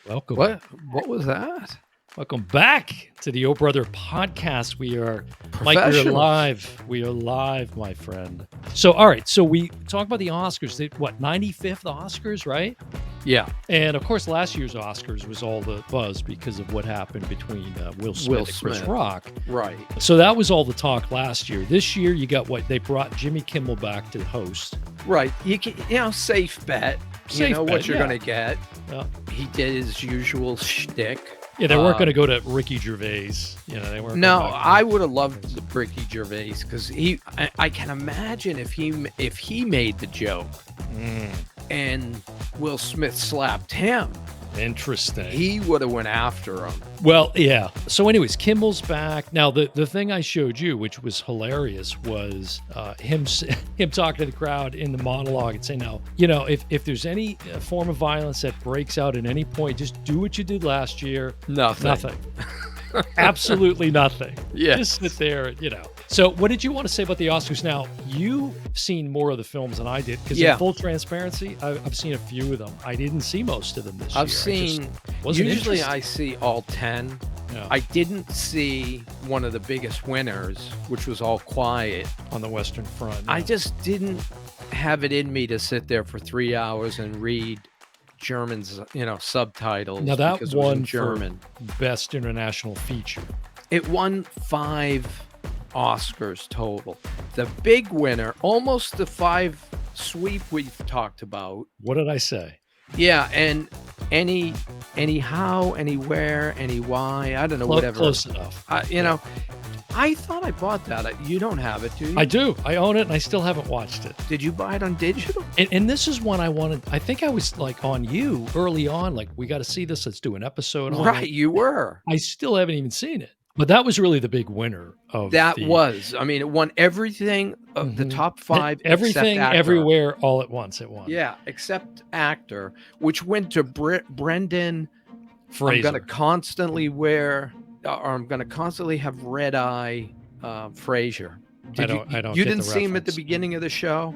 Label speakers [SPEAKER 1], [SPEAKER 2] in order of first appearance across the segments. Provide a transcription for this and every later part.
[SPEAKER 1] Welcome.
[SPEAKER 2] What was that?
[SPEAKER 1] Welcome back to the O Brother podcast. We are Mike,
[SPEAKER 2] Professionals.
[SPEAKER 1] We are live, my friend. So, all right. So we talk about the Oscars. 95th Oscars, right?
[SPEAKER 2] Yeah.
[SPEAKER 1] And of course, last year's Oscars was all the buzz because of what happened between Will Smith and Chris Rock.
[SPEAKER 2] Right.
[SPEAKER 1] So that was all the talk last year. This year, you got they brought Jimmy Kimmel back to host.
[SPEAKER 2] Right. Safe bet. What you're going to get.
[SPEAKER 1] Yeah.
[SPEAKER 2] He did his usual shtick.
[SPEAKER 1] Yeah, they weren't going to go to Ricky Gervais. They weren't.
[SPEAKER 2] No, I would have loved the Ricky Gervais because I can imagine if he made the joke and Will Smith slapped him.
[SPEAKER 1] Interesting.
[SPEAKER 2] He would have went after him.
[SPEAKER 1] Well, yeah. So anyways, Kimmel's back. Now, the thing I showed you, which was hilarious, was him talking to the crowd in the monologue and saying, now, if there's any form of violence that breaks out at any point, just do what you did last year.
[SPEAKER 2] Nothing.
[SPEAKER 1] Absolutely nothing.
[SPEAKER 2] Yeah.
[SPEAKER 1] Just sit there, So what did you want to say about the Oscars? Now, you've seen more of the films than I did, because in full transparency, I've seen a few of them. I didn't see most of them this year.
[SPEAKER 2] I've seen, usually I see all 10. Yeah. I didn't see one of the biggest winners, which was All Quiet.
[SPEAKER 1] On the Western Front. Yeah.
[SPEAKER 2] I just didn't have it in me to sit there for 3 hours and read German's, subtitles.
[SPEAKER 1] Now that won
[SPEAKER 2] German
[SPEAKER 1] for Best International Feature.
[SPEAKER 2] It won 5 Oscars total. The big winner, almost the 5 sweep we've talked about.
[SPEAKER 1] What did I say?
[SPEAKER 2] Yeah, and anyhow, anywhere, any why, I don't know, whatever.
[SPEAKER 1] Close enough.
[SPEAKER 2] I thought I bought that. You don't have it, do you?
[SPEAKER 1] I do. I own it, and I still haven't watched it.
[SPEAKER 2] Did you buy it on digital?
[SPEAKER 1] And this is one I wanted. I think I was like on you early on, like, we got to see this. Let's do an episode on it.
[SPEAKER 2] Right, you were.
[SPEAKER 1] I still haven't even seen it. But that was really the big winner of
[SPEAKER 2] that. It won everything of the top 5.
[SPEAKER 1] Everything, everywhere, all at once. It won.
[SPEAKER 2] Yeah, except actor, which went to Brendan
[SPEAKER 1] Fraser.
[SPEAKER 2] I'm going to constantly have red eye Fraser.
[SPEAKER 1] I don't.
[SPEAKER 2] You didn't see him at the beginning of the show,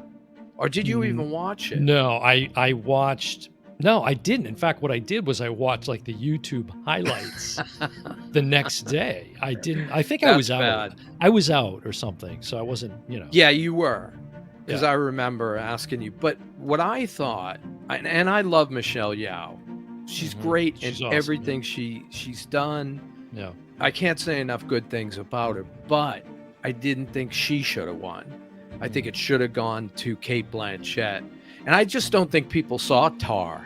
[SPEAKER 2] or did you even watch it?
[SPEAKER 1] No, I watched. No, I didn't. In fact, what I did was I watched like the YouTube highlights the next day. I didn't. I think I was out.
[SPEAKER 2] Bad.
[SPEAKER 1] I was out or something, so I wasn't.
[SPEAKER 2] Yeah, you were, because I remember asking you. But what I thought, and I love Michelle Yeoh. She's great in
[SPEAKER 1] awesome,
[SPEAKER 2] everything she's done.
[SPEAKER 1] Yeah,
[SPEAKER 2] I can't say enough good things about her, but I didn't think she should have won. I think it should have gone to Cate Blanchett. And I just don't think people saw Tar.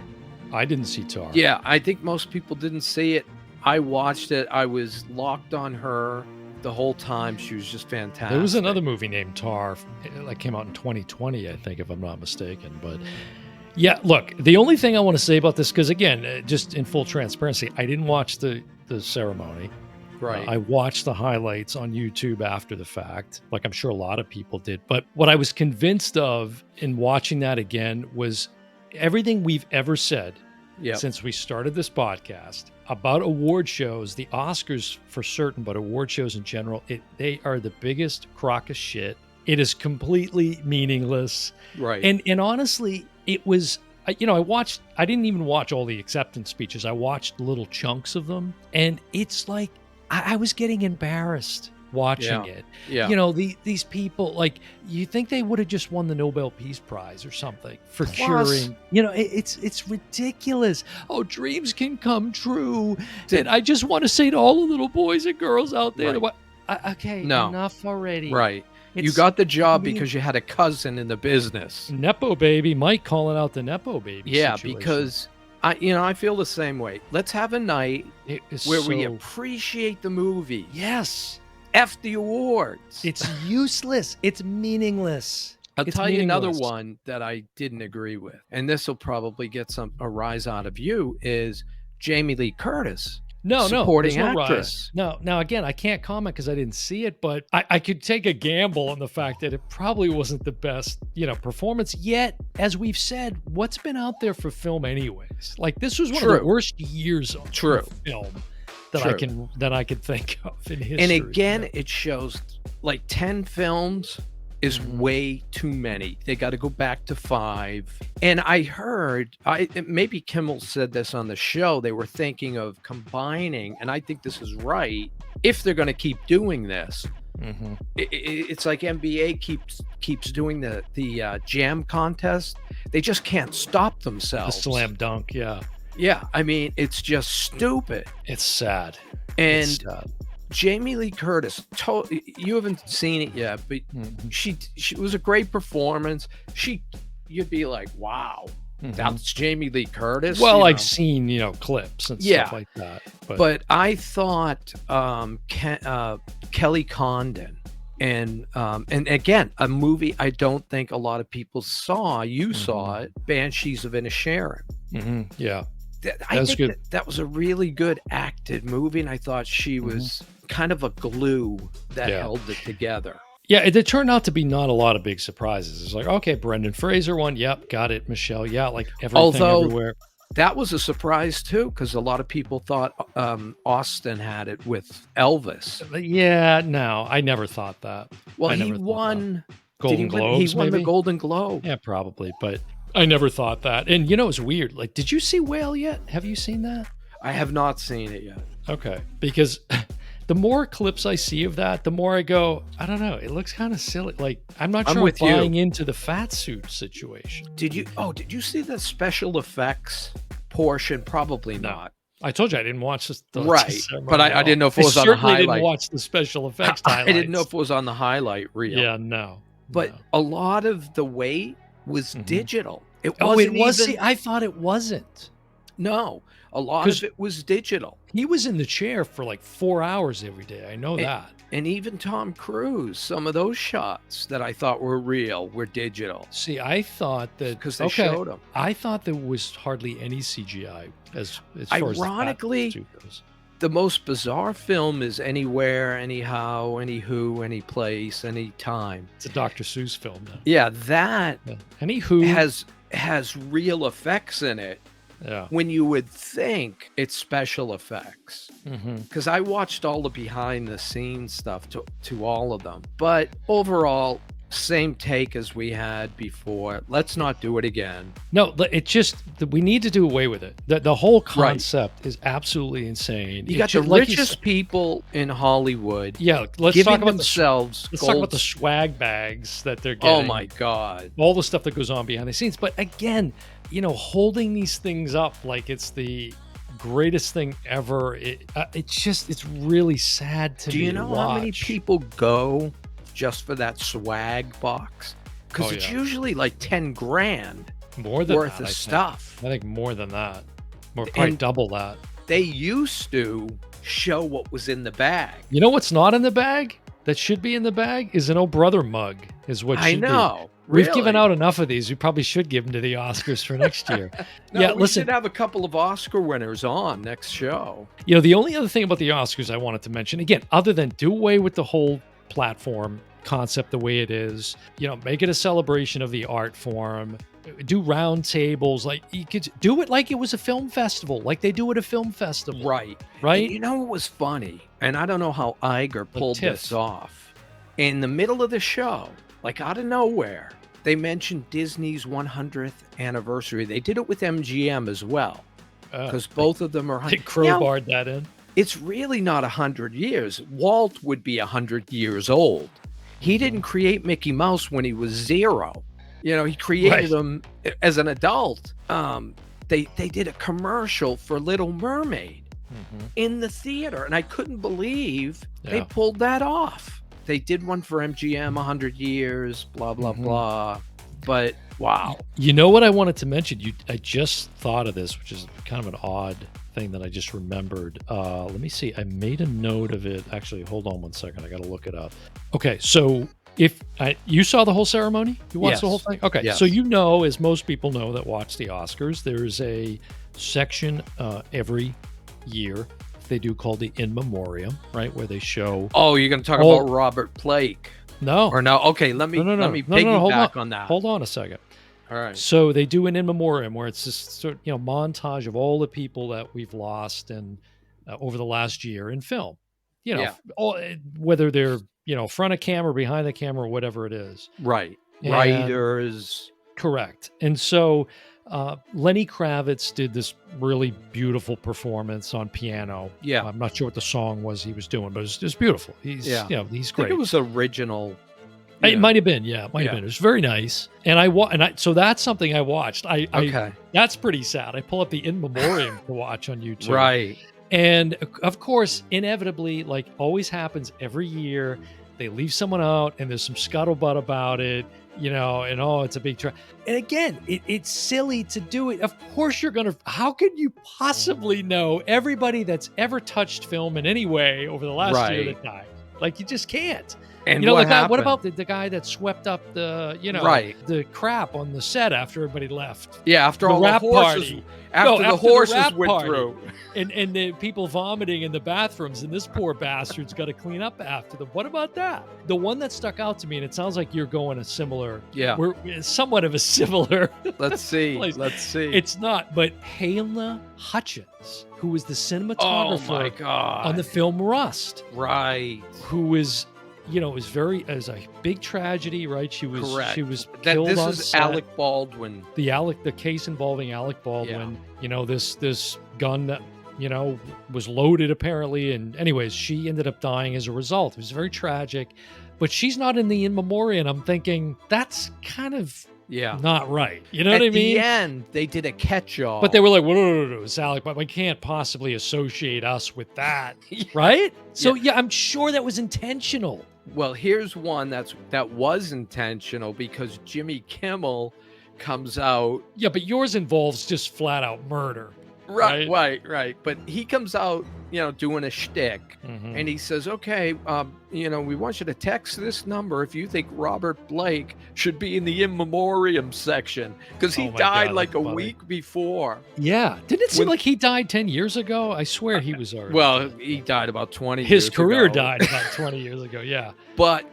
[SPEAKER 1] I didn't see Tar.
[SPEAKER 2] Yeah, I think most people didn't see it. I watched it. I was locked on her the whole time. She was just fantastic.
[SPEAKER 1] There was another movie named Tar that came out in 2020, I think, if I'm not mistaken. But yeah, look, the only thing I want to say about this, because again, just in full transparency, I didn't watch the ceremony.
[SPEAKER 2] Right.
[SPEAKER 1] I watched the highlights on YouTube after the fact, like I'm sure a lot of people did. But what I was convinced of in watching that again was everything we've ever said since we started this podcast about award shows, the Oscars for certain, but award shows in general, they are the biggest crock of shit. It is completely meaningless.
[SPEAKER 2] Right.
[SPEAKER 1] And honestly, it was... I didn't even watch all the acceptance speeches. I watched little chunks of them. And it's like, I was getting embarrassed watching it.
[SPEAKER 2] Yeah.
[SPEAKER 1] These people, like, you think they would have just won the Nobel Peace Prize or something for curing. It's ridiculous. Oh, dreams can come true. And I just want to say to all the little boys and girls out there, enough already.
[SPEAKER 2] Right. You got the job because you had a cousin in the business.
[SPEAKER 1] Nepo baby. Mike calling out the Nepo baby.
[SPEAKER 2] Yeah,
[SPEAKER 1] situation.
[SPEAKER 2] Because I feel the same way. Let's have a night where we appreciate the movie.
[SPEAKER 1] Yes.
[SPEAKER 2] F the awards.
[SPEAKER 1] It's useless. It's meaningless.
[SPEAKER 2] I'll tell you another one that I didn't agree with, and this will probably get a rise out of you, is Jamie Lee Curtis. Supporting actress.
[SPEAKER 1] No, now again, I can't comment because I didn't see it, but I could take a gamble on the fact that it probably wasn't the best, performance. Yet, as we've said, what's been out there for film anyways? Like, this was one of the worst years of film that I can think of in history.
[SPEAKER 2] And again, it shows like 10 films is way too many. They got to go back to 5. And I heard, maybe Kimmel said this on the show, they were thinking of combining, and I think this is right, if they're going to keep doing this. It's like NBA keeps doing the jam contest. They just can't stop themselves.
[SPEAKER 1] A slam dunk, yeah.
[SPEAKER 2] Yeah, I mean, it's just stupid.
[SPEAKER 1] It's sad.
[SPEAKER 2] And
[SPEAKER 1] it's sad.
[SPEAKER 2] Jamie Lee Curtis, you haven't seen it yet, but she was a great performance. You'd be like, wow, that's Jamie Lee Curtis.
[SPEAKER 1] Well, I've seen, clips and stuff like that.
[SPEAKER 2] But I thought Kelly Condon, and again, a movie I don't think a lot of people saw. You saw it, Banshees of Inisherin.
[SPEAKER 1] Yeah.
[SPEAKER 2] I think that was a really good acted movie, and I thought she was kind of a glue that held it together.
[SPEAKER 1] Yeah, it turned out to be not a lot of big surprises. It's like, okay, Brendan Fraser won. Yep, got it. Michelle, yeah, like everything everywhere.
[SPEAKER 2] That was a surprise too, because a lot of people thought Austin had it with Elvis.
[SPEAKER 1] Yeah, no, I never thought that.
[SPEAKER 2] Well, he won
[SPEAKER 1] Golden Globes.
[SPEAKER 2] He won the Golden Globe.
[SPEAKER 1] Yeah, probably, but I never thought that. And it's weird. Like, did you see Whale yet? Have you seen that?
[SPEAKER 2] I have not seen it yet.
[SPEAKER 1] Okay, because the more clips I see of that, the more I go, I don't know. It looks kind of silly. Like, I'm not sure I'm buying into the fat suit situation.
[SPEAKER 2] Did you see the special effects portion? Probably not.
[SPEAKER 1] I told you I didn't watch this.
[SPEAKER 2] Right, but I didn't know if it was on the highlight.
[SPEAKER 1] I didn't watch the special effects highlights.
[SPEAKER 2] I didn't know if it was on the highlight reel.
[SPEAKER 1] Yeah, no.
[SPEAKER 2] But a lot of the weight was digital. It was.
[SPEAKER 1] I thought it wasn't.
[SPEAKER 2] No, a lot of it was digital.
[SPEAKER 1] He was in the chair for like 4 hours every day. I know that.
[SPEAKER 2] And even Tom Cruise, some of those shots that I thought were real were digital.
[SPEAKER 1] See, I thought that
[SPEAKER 2] because they showed them.
[SPEAKER 1] I thought there was hardly any CGI as
[SPEAKER 2] ironically,
[SPEAKER 1] far as the goes.
[SPEAKER 2] The most bizarre film is Anywhere, Anyhow, Anywho, Any Place, Anytime.
[SPEAKER 1] It's a Dr. Seuss film. Then.
[SPEAKER 2] Yeah, that
[SPEAKER 1] Anywho
[SPEAKER 2] has real effects in it.
[SPEAKER 1] Yeah.
[SPEAKER 2] When you would think it's special effects. Because I watched all the behind the scenes stuff to all of them. But overall, same take as we had before. Let's not do it again.
[SPEAKER 1] No, it just, we need to do away with it. The whole concept is absolutely insane.
[SPEAKER 2] You got the richest people in Hollywood.
[SPEAKER 1] Yeah, let's talk about
[SPEAKER 2] themselves.
[SPEAKER 1] Let's talk about the swag bags that they're getting.
[SPEAKER 2] Oh my God.
[SPEAKER 1] All the stuff that goes on behind the scenes. But again, holding these things up like it's the greatest thing ever. It's really sad to
[SPEAKER 2] Do you know how many people go just for that swag box? Because it's usually like 10 grand
[SPEAKER 1] more than
[SPEAKER 2] worth of stuff.
[SPEAKER 1] I think more than that. Probably double that.
[SPEAKER 2] They used to show what was in the bag.
[SPEAKER 1] You know what's not in the bag? That should be in the bag is an Oh Brother mug. Is what
[SPEAKER 2] I know.
[SPEAKER 1] We've given out enough of these. We probably should give them to the Oscars for next year.
[SPEAKER 2] We should have a couple of Oscar winners on next show.
[SPEAKER 1] The only other thing about the Oscars I wanted to mention, again, other than do away with the whole platform concept the way it is, make it a celebration of the art form, do round tables, like you could do it like it was a film festival, like they do at a film festival.
[SPEAKER 2] Right. And what was funny, and I don't know how Iger pulled this off, in the middle of the show, like out of nowhere, they mentioned Disney's 100th anniversary. They did it with MGM as well, because both of them are.
[SPEAKER 1] They crowbarred that in.
[SPEAKER 2] It's really not 100 years. Walt would be 100 years old. He didn't create Mickey Mouse when he was 0. He created him as an adult. They did a commercial for Little Mermaid in the theater, and I couldn't believe they pulled that off. They did one for MGM, 100 years, blah, blah, blah. But wow.
[SPEAKER 1] You know what I wanted to mention? I just thought of this, which is kind of an odd thing that I just remembered. Let me see. I made a note of it. Actually, hold on one second. I got to look it up. Okay, so you saw the whole ceremony? You watched the whole thing? Okay, so as most people know that watch the Oscars, there's a section every year they do called the In Memoriam, right, where they show.
[SPEAKER 2] Oh, you're going to talk about Robert Blake?
[SPEAKER 1] No.
[SPEAKER 2] Or no? Okay, let me piggyback on that.
[SPEAKER 1] Hold on a second.
[SPEAKER 2] All right.
[SPEAKER 1] So they do an In Memoriam where it's this sort of, montage of all the people that we've lost and over the last year in film. Whether they're front of camera, behind the camera, whatever it is.
[SPEAKER 2] Right.
[SPEAKER 1] And-
[SPEAKER 2] Writers.
[SPEAKER 1] Correct. And so Lenny Kravitz did this really beautiful performance on piano.
[SPEAKER 2] Yeah.
[SPEAKER 1] I'm not sure what the song was he was doing, but it was beautiful. He's he's
[SPEAKER 2] I think
[SPEAKER 1] great.
[SPEAKER 2] it was original.
[SPEAKER 1] It might have been, it might have been. It was very nice, and so that's something I watched.
[SPEAKER 2] Okay.
[SPEAKER 1] That's pretty sad. I pull up the In Memoriam to watch on YouTube,
[SPEAKER 2] Right.
[SPEAKER 1] And of course, inevitably, like always happens every year, they leave someone out, and there's some scuttlebutt about it, and it's a big try. And again, it's silly to do it. Of course, how could you possibly know everybody that's ever touched film in any way over the last year that died? Like, you just can't.
[SPEAKER 2] And
[SPEAKER 1] what about the guy that swept up the crap on the set after everybody left?
[SPEAKER 2] Yeah, after
[SPEAKER 1] the
[SPEAKER 2] all
[SPEAKER 1] rap
[SPEAKER 2] the horses,
[SPEAKER 1] party.
[SPEAKER 2] after the horses
[SPEAKER 1] rap
[SPEAKER 2] went
[SPEAKER 1] party.
[SPEAKER 2] through,
[SPEAKER 1] and the people vomiting in the bathrooms, and this poor bastard's got to clean up after them. What about that? The one that stuck out to me, and it sounds like you're going a similar.
[SPEAKER 2] Yeah,
[SPEAKER 1] we're somewhat of a similar.
[SPEAKER 2] Let's see.
[SPEAKER 1] place.
[SPEAKER 2] Let's see.
[SPEAKER 1] It's not, but Halyna Hutchins, who was the cinematographer on the film Rust,
[SPEAKER 2] right?
[SPEAKER 1] Who is. It was a big tragedy, right? She was
[SPEAKER 2] correct.
[SPEAKER 1] She was killed on set.
[SPEAKER 2] Alec Baldwin.
[SPEAKER 1] The case involving Alec Baldwin. Yeah. This gun that was loaded apparently, and anyways, she ended up dying as a result. It was very tragic, but she's not in the In Memoriam. I'm thinking that's kind of not right. You know what I mean?
[SPEAKER 2] At the end, they did a catch-all,
[SPEAKER 1] but they were like, "No, it's Alec, but we can't possibly associate us with that, right?" So I'm sure that was intentional.
[SPEAKER 2] Well, here's one that was intentional because Jimmy Kimmel comes out.
[SPEAKER 1] Yeah, but yours involves just flat out murder.
[SPEAKER 2] Right. But he comes out, doing a shtick, and he says, "Okay, we want you to text this number if you think Robert Blake should be in the In Memoriam section because he died like a week before."
[SPEAKER 1] Yeah, didn't it seem like he died 10 years ago? I swear he was already.
[SPEAKER 2] Well, he died about 20.
[SPEAKER 1] His career died about 20 years ago. Yeah,
[SPEAKER 2] but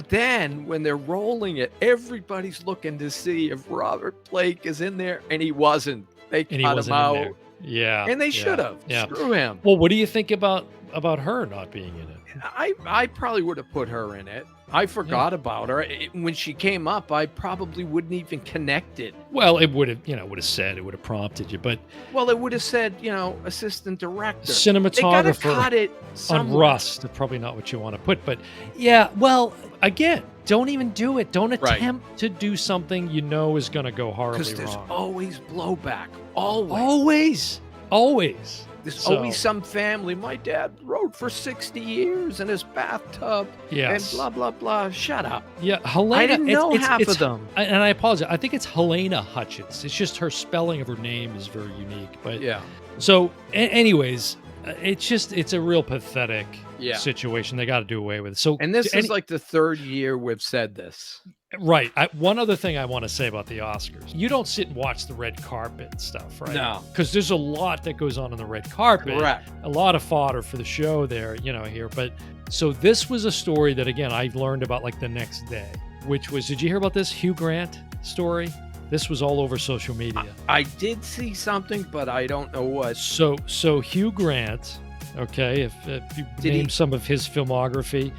[SPEAKER 2] then when they're rolling it, everybody's looking to see if Robert Blake is in there, and he wasn't. They cut him out.
[SPEAKER 1] Yeah.
[SPEAKER 2] And they should have. Yeah. Screw him.
[SPEAKER 1] Well, what do you think about her not being in it?
[SPEAKER 2] I probably would have put her in it. I forgot about her. When she came up, I probably wouldn't even connect it.
[SPEAKER 1] Well, it would have prompted you, but.
[SPEAKER 2] Well, it would have said, assistant director.
[SPEAKER 1] Cinematographer.
[SPEAKER 2] They gotta cut it somewhere.
[SPEAKER 1] On Rust. That's probably not what you want to put, but yeah, well, again, don't even do it. Don't attempt to do something is going to go horribly wrong.
[SPEAKER 2] Because there's always blowback. Always. There's always some family. My dad wrote for 60 years in his bathtub.
[SPEAKER 1] Yes.
[SPEAKER 2] And blah, blah, blah. Shut up.
[SPEAKER 1] Yeah, Halyna.
[SPEAKER 2] I didn't know half of them.
[SPEAKER 1] And I apologize. I think it's Halyna Hutchins. It's just her spelling of her name is very unique. But
[SPEAKER 2] yeah.
[SPEAKER 1] So, anyways, it's a real pathetic situation. They got to do away with it. So,
[SPEAKER 2] and this is like the third year we've said this.
[SPEAKER 1] Right. One other thing I want to say about the Oscars. You don't sit and watch the red carpet stuff, right?
[SPEAKER 2] No.
[SPEAKER 1] Because there's a lot that goes on the red carpet.
[SPEAKER 2] Correct.
[SPEAKER 1] A lot of fodder for the show there, here. But so this was a story that, again, I learned about like the next day, which was, did you hear about this Hugh Grant story? This was all over social media.
[SPEAKER 2] I did see something, but I don't know what.
[SPEAKER 1] So Hugh Grant... Okay, if you name some of his filmography,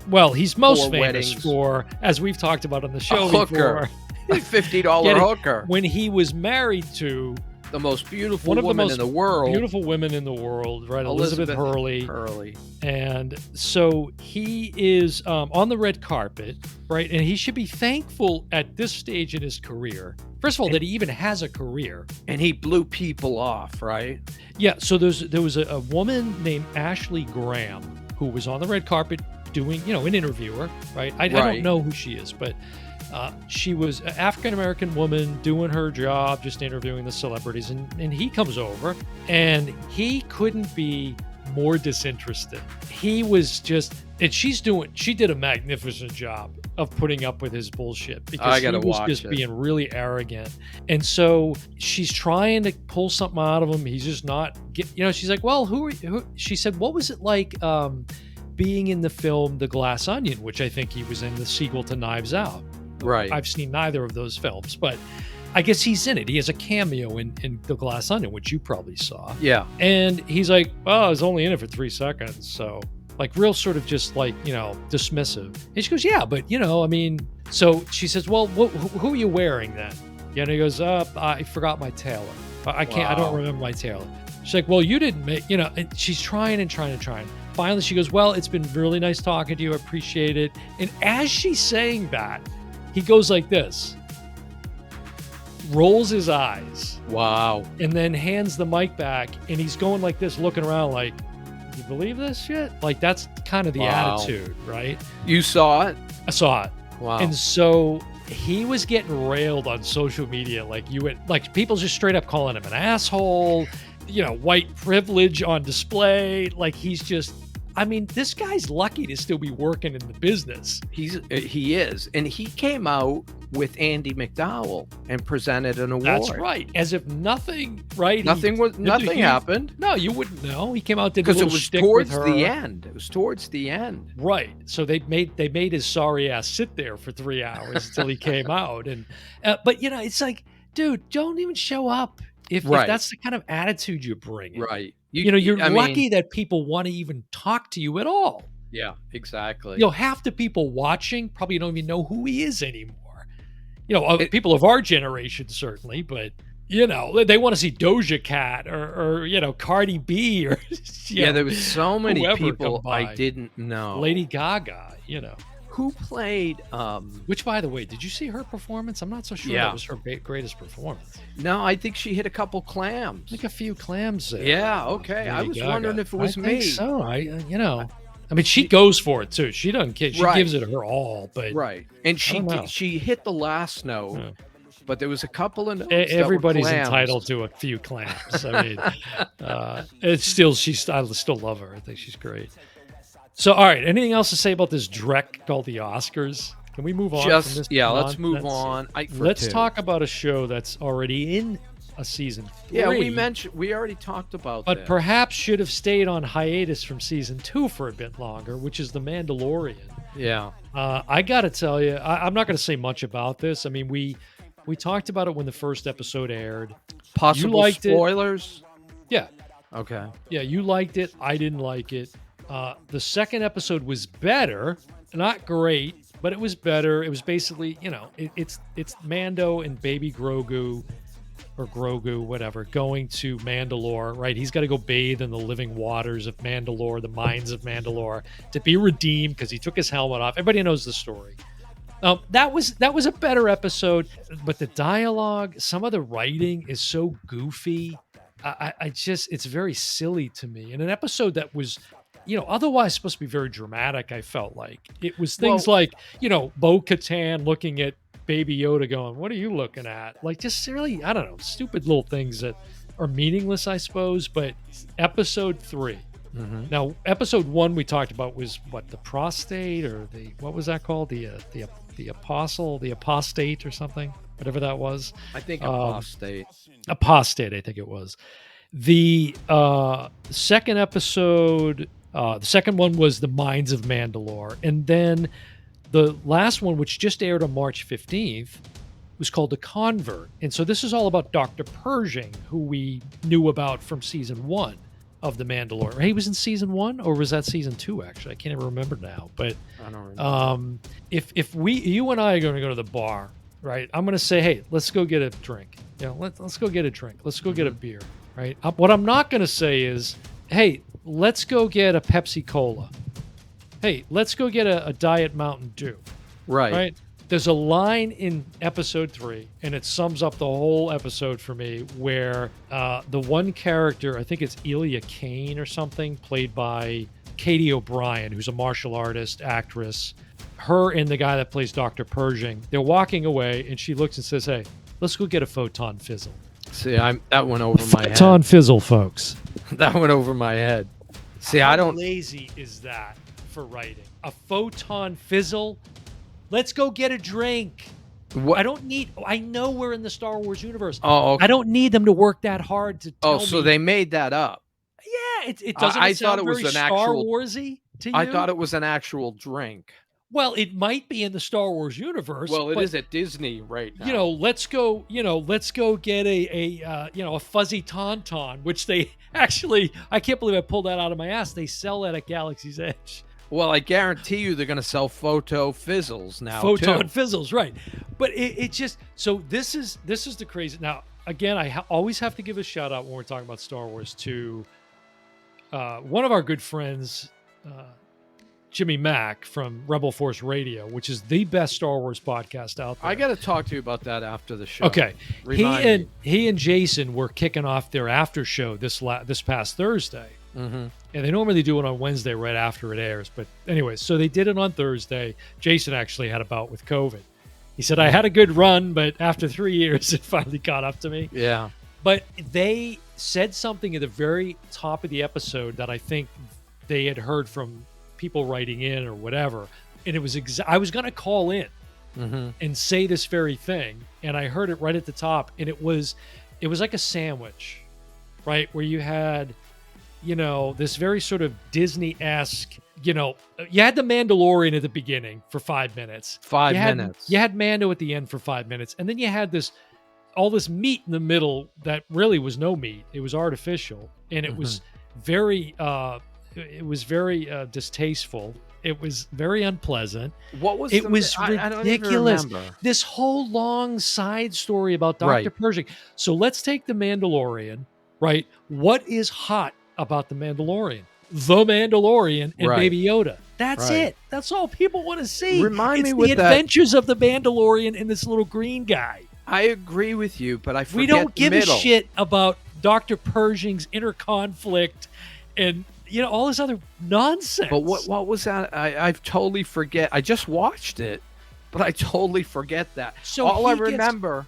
[SPEAKER 1] well, he's most famous for, as we've talked about on the show before,
[SPEAKER 2] $50 hooker.
[SPEAKER 1] When he was married to
[SPEAKER 2] the most beautiful woman in the world.
[SPEAKER 1] Beautiful women in the world, right? Elizabeth Hurley. And so he is on the red carpet, right? And he should be thankful at this stage in his career. First of all, that he even has a career.
[SPEAKER 2] And he blew people off, right?
[SPEAKER 1] Yeah. So there was a woman named Ashley Graham who was on the red carpet doing, an interviewer, right? I don't know who she is, but she was an African-American woman doing her job, just interviewing the celebrities. And he comes over and he couldn't be more disinterested. He was just, and she did a magnificent job of putting up with his bullshit because he was just being really arrogant. And so she's trying to pull something out of him. He's just not, she's like, well, who she said, what was it like being in the film The Glass Onion, which I think he was in, the sequel to Knives Out.
[SPEAKER 2] Right.
[SPEAKER 1] I've seen neither of those films, but I guess he's in it. He has a cameo in The Glass Onion, which you probably saw.
[SPEAKER 2] Yeah.
[SPEAKER 1] And he's like, oh, I was only in it for 3 seconds, so like real sort of just like, dismissive. And she goes, yeah, but I mean, so she says, well, who are you wearing then? And he goes, I forgot my tailor. I can't, I don't remember my tailor. She's like, well, you didn't make, and she's trying and trying and trying. Finally, she goes, well, it's been really nice talking to you. I appreciate it. And as she's saying that, he goes like this, rolls his eyes.
[SPEAKER 2] Wow.
[SPEAKER 1] And then hands the mic back. And he's going like this, looking around like, you believe this shit? Like, that's kind of the attitude, right?
[SPEAKER 2] You saw it?
[SPEAKER 1] I saw it.
[SPEAKER 2] Wow.
[SPEAKER 1] And so he was getting railed on social media. Like people just straight up calling him an asshole, white privilege on display. Like he's just, I mean, this guy's lucky to still be working in the business.
[SPEAKER 2] He is. And he came out with Andy McDowell and presented an award.
[SPEAKER 1] That's right. As if nothing, right?
[SPEAKER 2] Nothing happened.
[SPEAKER 1] No, you wouldn't know. He came out, did a
[SPEAKER 2] because
[SPEAKER 1] little
[SPEAKER 2] it was
[SPEAKER 1] shtick
[SPEAKER 2] towards
[SPEAKER 1] with her.
[SPEAKER 2] the end. It was towards the end.
[SPEAKER 1] Right. So they made his sorry ass sit there for 3 hours until he came out. And but it's like, dude, don't even show up if that's the kind of attitude you're bringing.
[SPEAKER 2] Right.
[SPEAKER 1] You're lucky that people want to even talk to you at all.
[SPEAKER 2] Yeah, exactly.
[SPEAKER 1] Half the people watching probably don't even know who he is anymore. People of our generation certainly, but they want to see Doja Cat or Cardi B or
[SPEAKER 2] there was so many people I
[SPEAKER 1] by.
[SPEAKER 2] didn't know.
[SPEAKER 1] Lady Gaga,
[SPEAKER 2] who played
[SPEAKER 1] which, by the way, did you see her performance? I'm not so sure that was her greatest performance.
[SPEAKER 2] No, I think she hit a couple clams.
[SPEAKER 1] Like a few clams there.
[SPEAKER 2] Yeah, okay. I was wondering if it was me.
[SPEAKER 1] I think so. I mean, she goes for it too. She doesn't care. She gives it her all, but
[SPEAKER 2] and she hit the last note.
[SPEAKER 1] Yeah.
[SPEAKER 2] But there was a couple of notes
[SPEAKER 1] everybody's
[SPEAKER 2] that were clams.
[SPEAKER 1] entitled to a few clams. I mean, it's still I still love her. I think she's great. So, all right. Anything else to say about this dreck called the Oscars? Can we move on?
[SPEAKER 2] Let's
[SPEAKER 1] nonsense?
[SPEAKER 2] move on.
[SPEAKER 1] Let's talk about a show that's already in a season 3.
[SPEAKER 2] Yeah, we already talked about
[SPEAKER 1] but
[SPEAKER 2] that.
[SPEAKER 1] Perhaps should have stayed on hiatus from season 2 for a bit longer, which is The Mandalorian.
[SPEAKER 2] Yeah.
[SPEAKER 1] I got to tell you, I'm not going to say much about this. I mean, we talked about it when the first episode aired.
[SPEAKER 2] Possible
[SPEAKER 1] you liked
[SPEAKER 2] spoilers?
[SPEAKER 1] It. Yeah.
[SPEAKER 2] Okay.
[SPEAKER 1] Yeah, you liked it. I didn't like it. The second episode was better. Not great, but it was better. It was basically, it's Mando and baby Grogu, or Grogu, whatever, going to Mandalore, right? He's got to go bathe in the living waters of Mandalore, the mines of Mandalore, to be redeemed because he took his helmet off. Everybody knows the story. That was a better episode, but the dialogue, some of the writing is so goofy. It's very silly to me. In an episode that was, otherwise supposed to be very dramatic, I felt like it was things like, Bo-Katan looking at Baby Yoda going, what are you looking at? Like, just really, I don't know, stupid little things that are meaningless, I suppose. But episode 3. Mm-hmm. Now, episode 1 we talked about was the prostate, or what was that called? The apostate or something, whatever that was.
[SPEAKER 2] I think apostate.
[SPEAKER 1] Apostate, I think it was. The second episode, the second one was The Mines of Mandalore. And then the last one, which just aired on March 15th, was called The Convert. And so this is all about Dr. Pershing, who we knew about from season 1 of The Mandalorian. He was in season 1, or was that season 2, actually? I can't even remember now. But
[SPEAKER 2] I don't remember.
[SPEAKER 1] If you and I are going to go to the bar, right, I'm going to say, hey, let's go get a drink. Let's go get a drink. Let's go get a beer, right? What I'm not going to say is, hey, let's go get a Pepsi Cola. Hey, let's go get a Diet Mountain Dew. Right? There's a line in episode 3, and it sums up the whole episode for me, where the one character, I think it's Elia Kane or something, played by Katie O'Brien, who's a martial artist, actress. Her and the guy that plays Dr. Pershing, they're walking away, and she looks and says, hey, let's go get a Photon Fizzle.
[SPEAKER 2] See, that went over my head.
[SPEAKER 1] Photon Fizzle, folks.
[SPEAKER 2] That went over my head. See,
[SPEAKER 1] How lazy is that for writing? A Photon Fizzle? Let's go get a drink.
[SPEAKER 2] What?
[SPEAKER 1] I know we're in the Star Wars universe.
[SPEAKER 2] Oh, okay.
[SPEAKER 1] I don't need them to work that hard to tell me.
[SPEAKER 2] So they made that up.
[SPEAKER 1] Yeah, it doesn't sound very Star Warsy to you?
[SPEAKER 2] I thought it was an actual drink.
[SPEAKER 1] Well, it might be in the Star Wars universe,
[SPEAKER 2] Well, it
[SPEAKER 1] but
[SPEAKER 2] is at Disney right now.
[SPEAKER 1] let's go, let's go get a fuzzy tauntaun, which they actually, I can't believe I pulled that out of my ass. They sell that at Galaxy's Edge.
[SPEAKER 2] Well, I guarantee you they're going to sell photo fizzles now
[SPEAKER 1] Photon
[SPEAKER 2] too.
[SPEAKER 1] fizzles, right? But it just, so this is the crazy. Now, again, I always have to give a shout out when we're talking about Star Wars to one of our good friends, Jimmy Mack from Rebel Force Radio, which is the best Star Wars podcast out there.
[SPEAKER 2] I got to talk to you about that after the show.
[SPEAKER 1] Okay,
[SPEAKER 2] Remind me.
[SPEAKER 1] he and Jason were kicking off their after show this past Thursday, and they normally do it on Wednesday right after it airs. But anyway, so they did it on Thursday. Jason actually had a bout with COVID. He said, "I had a good run, but after 3 years, it finally caught up to me."
[SPEAKER 2] Yeah.
[SPEAKER 1] But they said something at the very top of the episode that I think they had heard from people writing in or whatever, and it was I was going to call in and say this very thing, and I heard it right at the top, and it was like a sandwich, right, where you had this very sort of Disney-esque, you had the Mandalorian at the beginning for 5 minutes.
[SPEAKER 2] 5 minutes.
[SPEAKER 1] You had Mando at the end for 5 minutes, and then you had all this meat in the middle that really was no meat. It was artificial, and it was very distasteful. It was very unpleasant.
[SPEAKER 2] What was
[SPEAKER 1] it? Was ridiculous.
[SPEAKER 2] I don't even remember.
[SPEAKER 1] This whole long side story about Dr. Pershing. So let's take the Mandalorian, right? What is hot about the Mandalorian? The Mandalorian and Baby Yoda. That's it. That's all people want to see.
[SPEAKER 2] Remind me
[SPEAKER 1] it's
[SPEAKER 2] with
[SPEAKER 1] the adventures of the Mandalorian and this little green guy.
[SPEAKER 2] I agree with you, but I forget
[SPEAKER 1] we don't give
[SPEAKER 2] a
[SPEAKER 1] shit about Dr. Pershing's inner conflict and all this other nonsense.
[SPEAKER 2] But what was that? I totally forget. I just watched it, but I totally forget that. So all I remember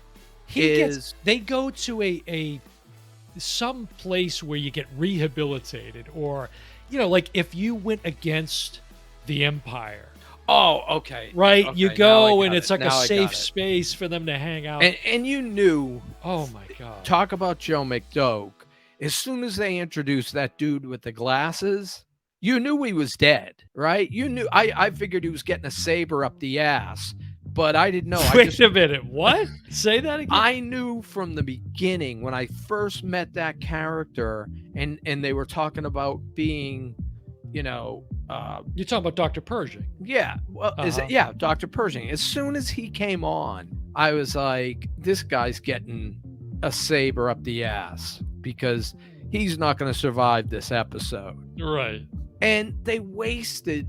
[SPEAKER 2] is
[SPEAKER 1] they go to a some place where you get rehabilitated, or like if you went against the Empire.
[SPEAKER 2] Oh, okay.
[SPEAKER 1] Right,
[SPEAKER 2] okay,
[SPEAKER 1] you go and it's
[SPEAKER 2] it.
[SPEAKER 1] like
[SPEAKER 2] now
[SPEAKER 1] a safe space for them to hang out.
[SPEAKER 2] And you knew.
[SPEAKER 1] Oh my God!
[SPEAKER 2] Talk about Joe McDogue. As soon as they introduced that dude with the glasses, you knew he was dead, right? You knew. I figured he was getting a saber up the ass, but I didn't know.
[SPEAKER 1] Wait a minute. What? Say that again.
[SPEAKER 2] I knew from the beginning when I first met that character, and they were talking about being,
[SPEAKER 1] you're talking about Dr. Pershing.
[SPEAKER 2] Yeah. Well, Dr. Pershing. As soon as he came on, I was like, this guy's getting a saber up the ass, because he's not going to survive this episode.
[SPEAKER 1] Right.
[SPEAKER 2] And they wasted,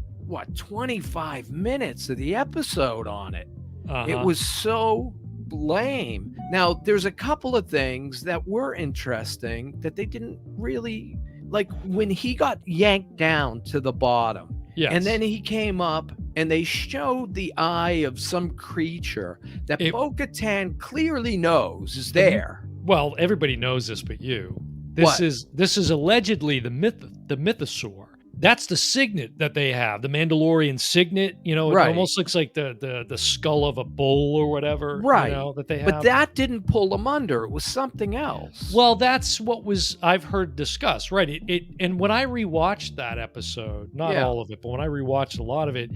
[SPEAKER 2] 25 minutes of the episode on it. It was so lame. Now, there's a couple of things that were interesting that they didn't really, like when he got yanked down to the bottom.
[SPEAKER 1] Yes.
[SPEAKER 2] And then he came up and they showed the eye of some creature that Bo-Katan clearly knows is there.
[SPEAKER 1] Well, everybody knows this but you. This is allegedly the mythosaur. That's the signet that they have, the Mandalorian signet. It almost looks like the skull of a bull or whatever.
[SPEAKER 2] Right.
[SPEAKER 1] That they have.
[SPEAKER 2] But that didn't pull them under. It was something else.
[SPEAKER 1] Well, that's what I've heard discussed. Right. And when I rewatched that episode, not all of it, but when I rewatched a lot of it,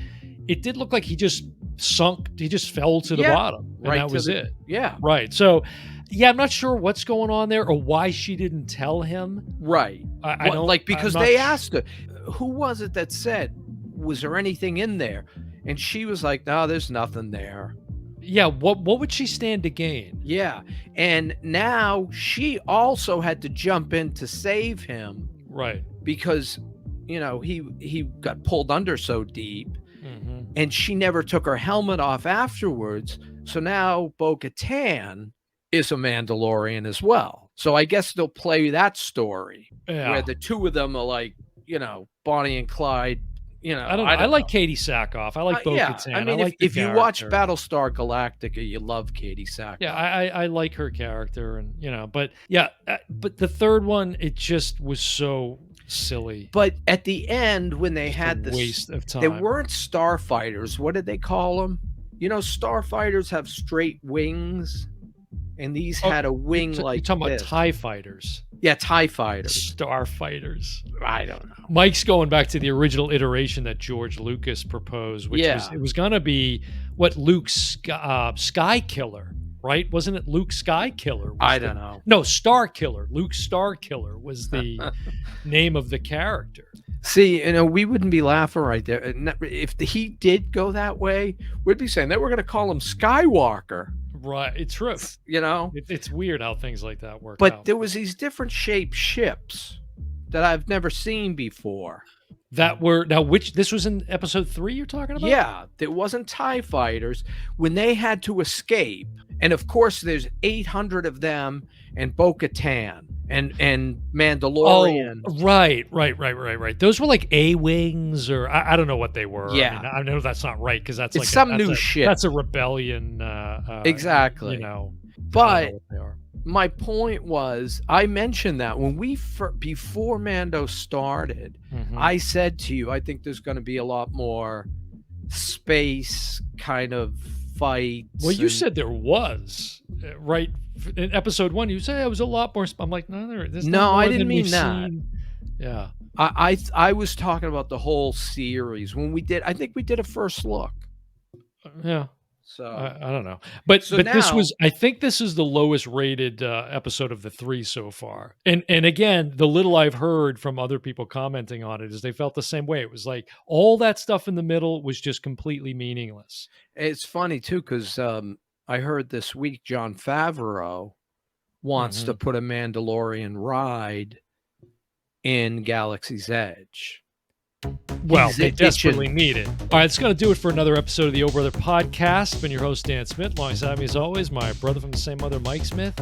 [SPEAKER 1] it did look like he just sunk. He just fell to the bottom, and that was it.
[SPEAKER 2] Yeah.
[SPEAKER 1] Right. So. Yeah, I'm not sure what's going on there or why she didn't tell him.
[SPEAKER 2] Right.
[SPEAKER 1] I don't
[SPEAKER 2] like, because they asked her, who was it that said, was there anything in there? And she was like, no, there's nothing there.
[SPEAKER 1] Yeah, what would she stand to gain?
[SPEAKER 2] Yeah. And now she also had to jump in to save him.
[SPEAKER 1] Right.
[SPEAKER 2] Because, he got pulled under so deep. Mm-hmm. And she never took her helmet off afterwards. So now Bo-Katan is a Mandalorian as well. So I guess they'll play that story where the two of them are like, Bonnie and Clyde.
[SPEAKER 1] I like Katie Sackhoff. I like Bo-Katan.
[SPEAKER 2] I mean, if you watch Battlestar Galactica, you love Katie Sackhoff.
[SPEAKER 1] Yeah, I like her character, and but the third one, it just was so silly.
[SPEAKER 2] But at the end, when they had this
[SPEAKER 1] waste of time,
[SPEAKER 2] they weren't starfighters. What did they call them? Starfighters have straight wings. And these had a wing like
[SPEAKER 1] you're talking
[SPEAKER 2] this.
[SPEAKER 1] about TIE fighters.
[SPEAKER 2] Yeah, TIE fighters.
[SPEAKER 1] Starfighters.
[SPEAKER 2] I don't know.
[SPEAKER 1] Mike's going back to the original iteration that George Lucas proposed, which was going to be what Luke's Sky Killer, right? Wasn't it Luke Sky Killer?
[SPEAKER 2] I don't know.
[SPEAKER 1] No, Star Killer. Luke Star Killer was the name of the character.
[SPEAKER 2] See, we wouldn't be laughing right there. If he did go that way, we'd be saying that we're going to call him Skywalker.
[SPEAKER 1] Right, it's true.
[SPEAKER 2] It's
[SPEAKER 1] weird how things like that work
[SPEAKER 2] out.
[SPEAKER 1] But
[SPEAKER 2] there was these different shaped ships that I've never seen before.
[SPEAKER 1] That were this was in episode 3 you're talking about?
[SPEAKER 2] Yeah, there wasn't TIE fighters when they had to escape. And of course, there's 800 of them, and Bo-Katan and Mandalorian.
[SPEAKER 1] Oh, right. Those were like A-wings, or I don't know what they were.
[SPEAKER 2] Yeah,
[SPEAKER 1] I know that's not right because that's like
[SPEAKER 2] some new ship.
[SPEAKER 1] That's a rebellion.
[SPEAKER 2] Exactly. But my point was, I mentioned that when before Mando started, I said to you, I think there's going to be a lot more space kind of fights.
[SPEAKER 1] Well, you said there was, right? In episode 1, you said it was a lot more. I'm like, no,
[SPEAKER 2] I didn't mean that.
[SPEAKER 1] Yeah,
[SPEAKER 2] I was talking about the whole series when we did. I think we did a first look.
[SPEAKER 1] Yeah.
[SPEAKER 2] So
[SPEAKER 1] I don't know, but now, I think this is the lowest rated episode of the 3 so far. And again, the little I've heard from other people commenting on it is they felt the same way. It was like all that stuff in the middle was just completely meaningless.
[SPEAKER 2] It's funny too, because I heard this week Jon Favreau wants to put a Mandalorian ride in Galaxy's Edge.
[SPEAKER 1] Well, they desperately need it. All right, it's going to do it for another episode of the Oh Brother Podcast. Been your host, Dan Smith. Alongside me, as always, my brother from the same mother, Mike Smith.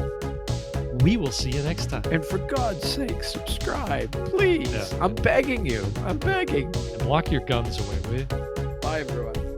[SPEAKER 1] We will see you next time.
[SPEAKER 2] And for God's sake, subscribe, please. Yeah. I'm begging you. I'm begging.
[SPEAKER 1] And lock your guns away, will you?
[SPEAKER 2] Bye, everyone.